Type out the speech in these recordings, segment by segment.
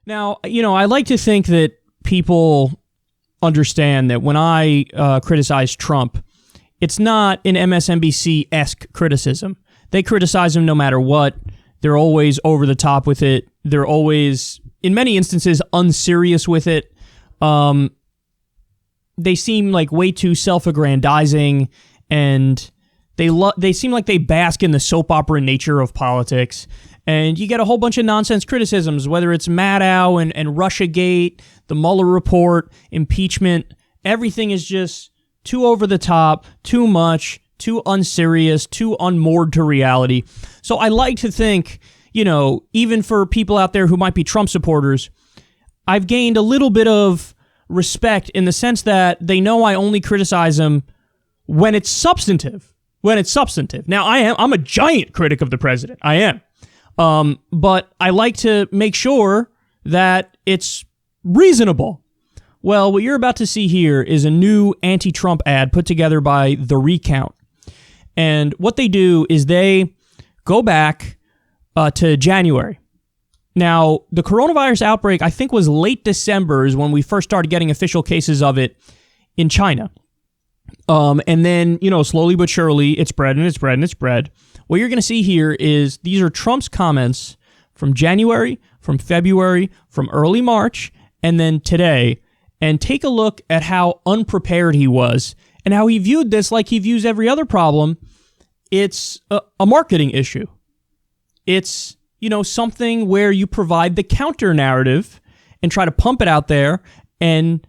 Now, I like to think that people understand that when I criticize Trump, it's not an MSNBC-esque criticism. They criticize him no matter what. They're always over the top with it. They're always, in many instances, unserious with it. They seem like way too self-aggrandizing, and they seem like they bask in the soap opera nature of politics. And you get a whole bunch of nonsense criticisms, whether it's Maddow and Russiagate, the Mueller report, impeachment. Everything is just too over the top, too much, too unserious, too unmoored to reality. So I like to think, even for people out there who might be Trump supporters, I've gained a little bit of respect in the sense that they know I only criticize him when it's substantive. Now, I'm a giant critic of the president. I am. But I like to make sure that it's reasonable. Well, what you're about to see here is a new anti-Trump ad put together by The Recount. And what they do is they go back to January. Now, the coronavirus outbreak, I think, was late December is when we first started getting official cases of it in China. And then, slowly but surely, it spread and it spread and it spread. What you're going to see here is these are Trump's comments from January, from February, from early March, and then today. And take a look at how unprepared he was and how he viewed this like he views every other problem. It's a marketing issue. It's, something where you provide the counter narrative and try to pump it out there and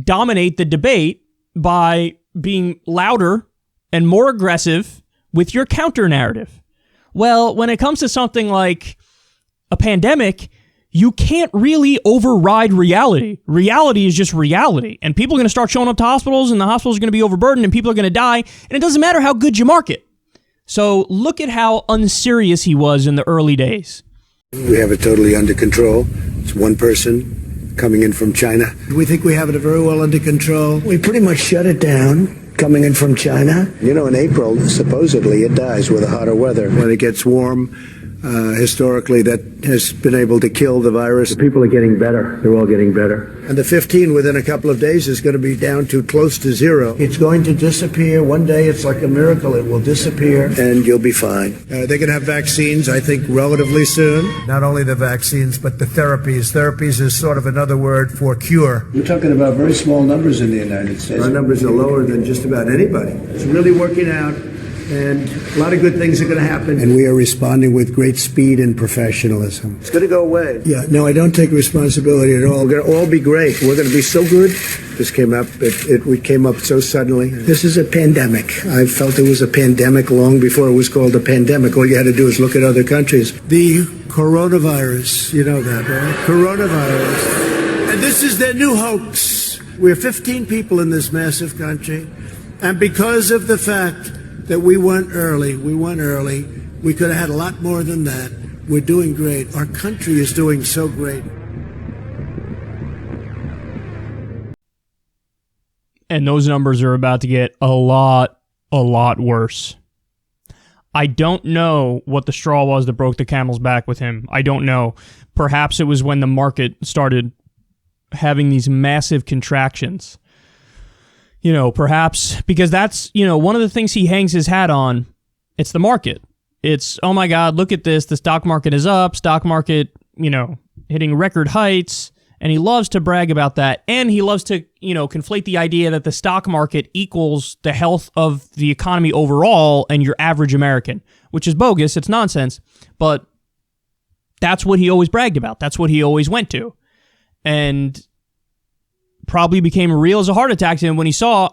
dominate the debate by being louder and more aggressive with your counter narrative. Well, when it comes to something like a pandemic, you can't really override reality. Reality is just reality. And people are going to start showing up to hospitals, and the hospitals are going to be overburdened, and people are going to die. And it doesn't matter how good you market. So look at how unserious he was in the early days. We have it totally under control. It's one person coming in from China. We think we have it very well under control. We pretty much shut it down coming in from China. In April, supposedly it dies with the hotter weather. When it gets warm, historically, that has been able to kill the virus. People are getting better. They're all getting better. And the 15 within a couple of days is going to be down to close to zero. It's going to disappear. One day, it's like a miracle. It will disappear. And you'll be fine. They're going to have vaccines, I think, relatively soon. Not only the vaccines, but the therapies. Therapies is sort of another word for cure. We're talking about very small numbers in the United States. Our numbers are lower than just about anybody. It's really working out. And a lot of good things are going to happen. And we are responding with great speed and professionalism. It's going to go away. Yeah, no, I don't take responsibility at all. We're going to all be great. We're going to be so good. This came up. It came up so suddenly. This is a pandemic. I felt it was a pandemic long before it was called a pandemic. All you had to do is look at other countries. The coronavirus, you know that, right? Coronavirus. And this is their new hoax. We're 15 people in this massive country. And because of the fact that we went early. We could have had a lot more than that. We're doing great. Our country is doing so great. And those numbers are about to get a lot worse. I don't know what the straw was that broke the camel's back with him. I don't know. Perhaps it was when the market started having these massive contractions. Perhaps because that's, one of the things he hangs his hat on. It's the market. It's, oh my God, look at this. The stock market is up. Stock market, hitting record heights. And he loves to brag about that. And he loves to, conflate the idea that the stock market equals the health of the economy overall and your average American, which is bogus. It's nonsense. But that's what he always bragged about. That's what he always went to. And probably became real as a heart attack to him when he saw,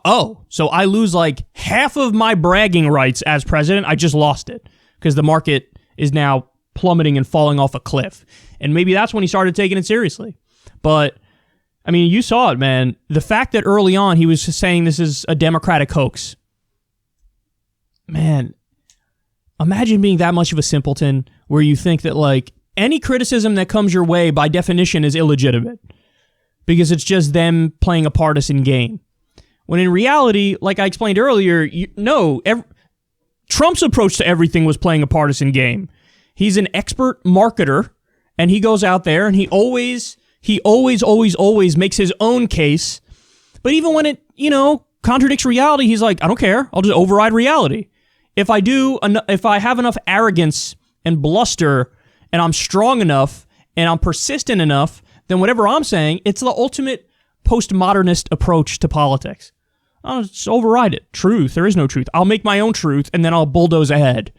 so I lose like half of my bragging rights as president. I just lost it because the market is now plummeting and falling off a cliff. And maybe that's when he started taking it seriously. But, I mean, you saw it, man. The fact that early on he was saying this is a Democratic hoax. Man, imagine being that much of a simpleton where you think that like any criticism that comes your way by definition is illegitimate. Because it's just them playing a partisan game. When in reality, like I explained earlier, Trump's approach to everything was playing a partisan game. He's an expert marketer, And he goes out there and he always makes his own case. But even when it, contradicts reality, he's like, I don't care. I'll just override reality. If I have enough arrogance and bluster and I'm strong enough and I'm persistent enough, then whatever I'm saying, it's the ultimate postmodernist approach to politics. I'll just override it. Truth. There is no truth. I'll make my own truth and then I'll bulldoze ahead.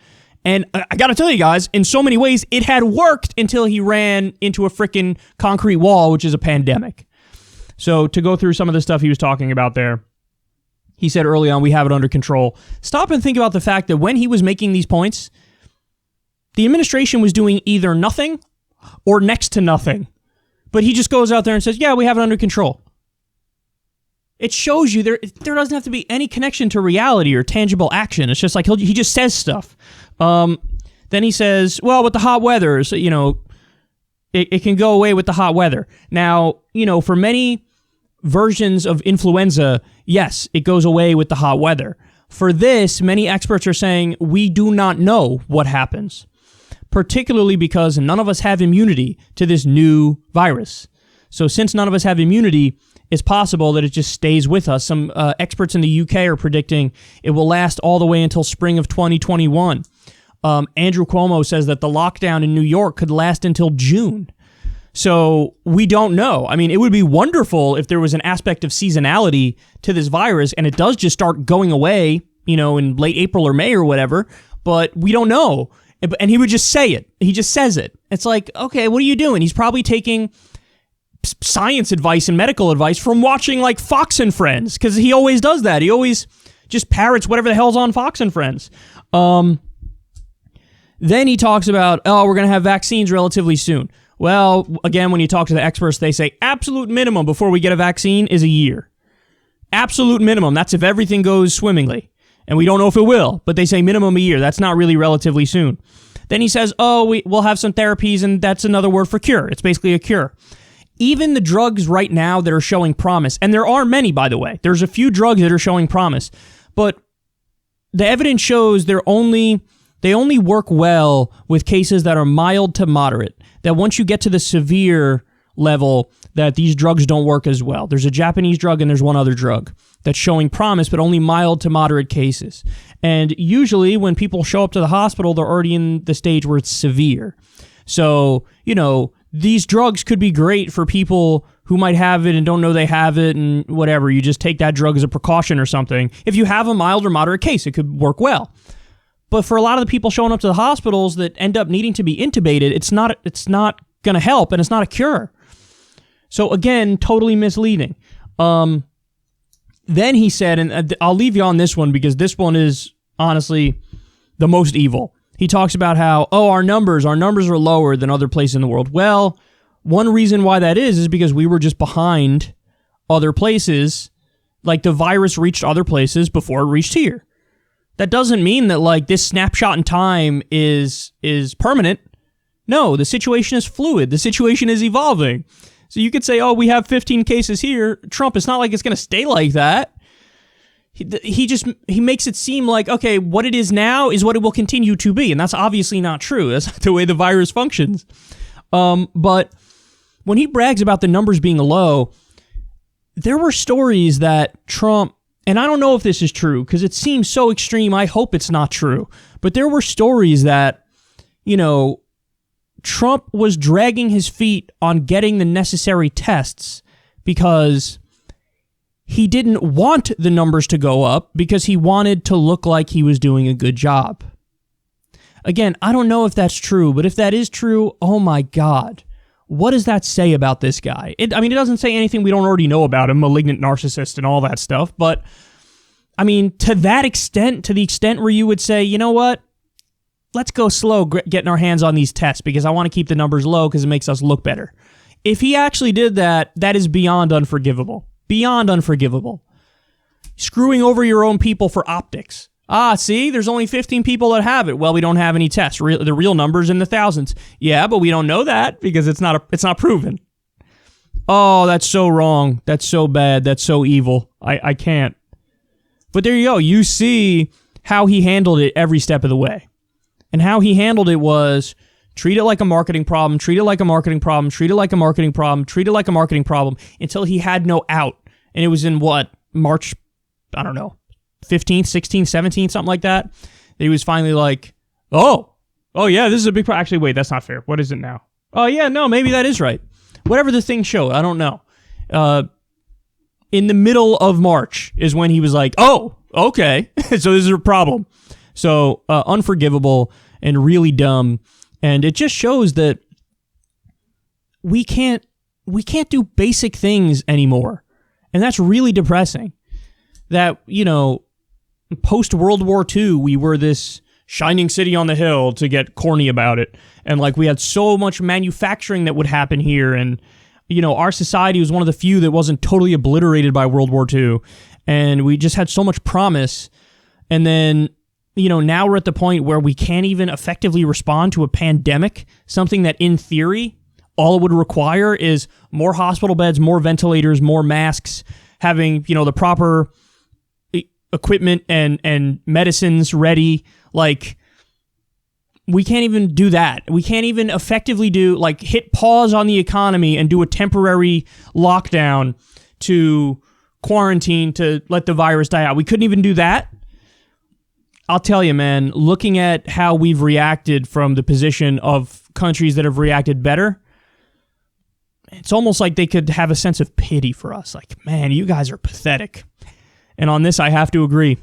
And I got to tell you guys, in so many ways, it had worked until he ran into a freaking concrete wall, which is a pandemic. So to go through some of the stuff he was talking about there, he said early on, we have it under control. Stop and think about the fact that when he was making these points, the administration was doing either nothing or next to nothing. But he just goes out there and says, yeah, we have it under control. It shows you there doesn't have to be any connection to reality or tangible action. It's just like he just says stuff. Then he says, well, with the hot weather, so, it can go away with the hot weather. Now, for many versions of influenza, yes, it goes away with the hot weather. For this, many experts are saying we do not know what happens, particularly because none of us have immunity to this new virus. So since none of us have immunity, it's possible that it just stays with us. Some experts in the UK are predicting it will last all the way until spring of 2021. Andrew Cuomo says that the lockdown in New York could last until June. So we don't know. I mean, it would be wonderful if there was an aspect of seasonality to this virus and it does just start going away, in late April or May or whatever, but we don't know. And he would just say it. He just says it. It's like, okay, what are you doing? He's probably taking science advice and medical advice from watching like Fox and Friends, because he always does that. He always just parrots whatever the hell's on Fox and Friends. Then he talks about, we're going to have vaccines relatively soon. Well, again, when you talk to the experts, they say absolute minimum before we get a vaccine is a year. Absolute minimum. That's if everything goes swimmingly. And we don't know if it will, but they say minimum a year. That's not really relatively soon. Then he says, we'll have some therapies, and that's another word for cure. It's basically a cure. Even the drugs right now that are showing promise, and there are many, by the way. There's a few drugs that are showing promise, but the evidence shows they only work well with cases that are mild to moderate, that once you get to the severe level, that these drugs don't work as well. There's a Japanese drug and there's one other drug that's showing promise, but only mild to moderate cases. And usually when people show up to the hospital, they're already in the stage where it's severe. So, these drugs could be great for people who might have it and don't know they have it and whatever. You just take that drug as a precaution or something. If you have a mild or moderate case, it could work well. But for a lot of the people showing up to the hospitals that end up needing to be intubated, it's not going to help, and it's not a cure. So again, totally misleading. Then he said, and I'll leave you on this one because this one is honestly the most evil. He talks about how, our numbers are lower than other places in the world. Well, one reason why that is because we were just behind other places. Like the virus reached other places before it reached here. That doesn't mean that like this snapshot in time is permanent. No, the situation is fluid. The situation is evolving. So you could say, we have 15 cases here. Trump, it's not like it's going to stay like that. He makes it seem like, okay, what it is now is what it will continue to be. And that's obviously not true. That's not the way the virus functions. But when he brags about the numbers being low, there were stories that Trump, and I don't know if this is true because it seems so extreme. I hope it's not true. But there were stories that, Trump was dragging his feet on getting the necessary tests because he didn't want the numbers to go up because he wanted to look like he was doing a good job. Again, I don't know if that's true, but if that is true, oh my God, what does that say about this guy? It doesn't say anything we don't already know about him, malignant narcissist and all that stuff, but to the extent where you would say, you know what? Let's go slow getting our hands on these tests because I want to keep the numbers low because it makes us look better. If he actually did that, that is beyond unforgivable. Beyond unforgivable. Screwing over your own people for optics. See, there's only 15 people that have it. Well, we don't have any tests. The real number's in the thousands. Yeah, but we don't know that because it's not proven. Oh, that's so wrong. That's so bad. That's so evil. I can't. But there you go. You see how he handled it every step of the way. And how he handled it was treat it like a marketing problem, treat it like a marketing problem, treat it like a marketing problem, treat it like a marketing problem, until he had no out. And it was in March, I don't know, 15th, 16th, 17th, something like that. He was finally like, oh yeah, this is a big problem. Actually, wait, that's not fair. What is it now? Oh yeah, no, maybe that is right. Whatever the thing showed, I don't know. In the middle of March is when he was like, oh, okay, so this is a problem. So unforgivable and really dumb. And it just shows that we can't do basic things anymore. And that's really depressing. That, post World War II, we were this shining city on the hill, to get corny about it. And we had so much manufacturing that would happen here. And, our society was one of the few that wasn't totally obliterated by World War II. And we just had so much promise. And then, now we're at the point where we can't even effectively respond to a pandemic, something that in theory, all it would require is more hospital beds, more ventilators, more masks, having, the proper equipment and medicines ready. We can't even do that. We can't even effectively hit pause on the economy and do a temporary lockdown to quarantine to let the virus die out. We couldn't even do that. I'll tell you, man, looking at how we've reacted from the position of countries that have reacted better, it's almost like they could have a sense of pity for us. Man, you guys are pathetic. And on this, I have to agree.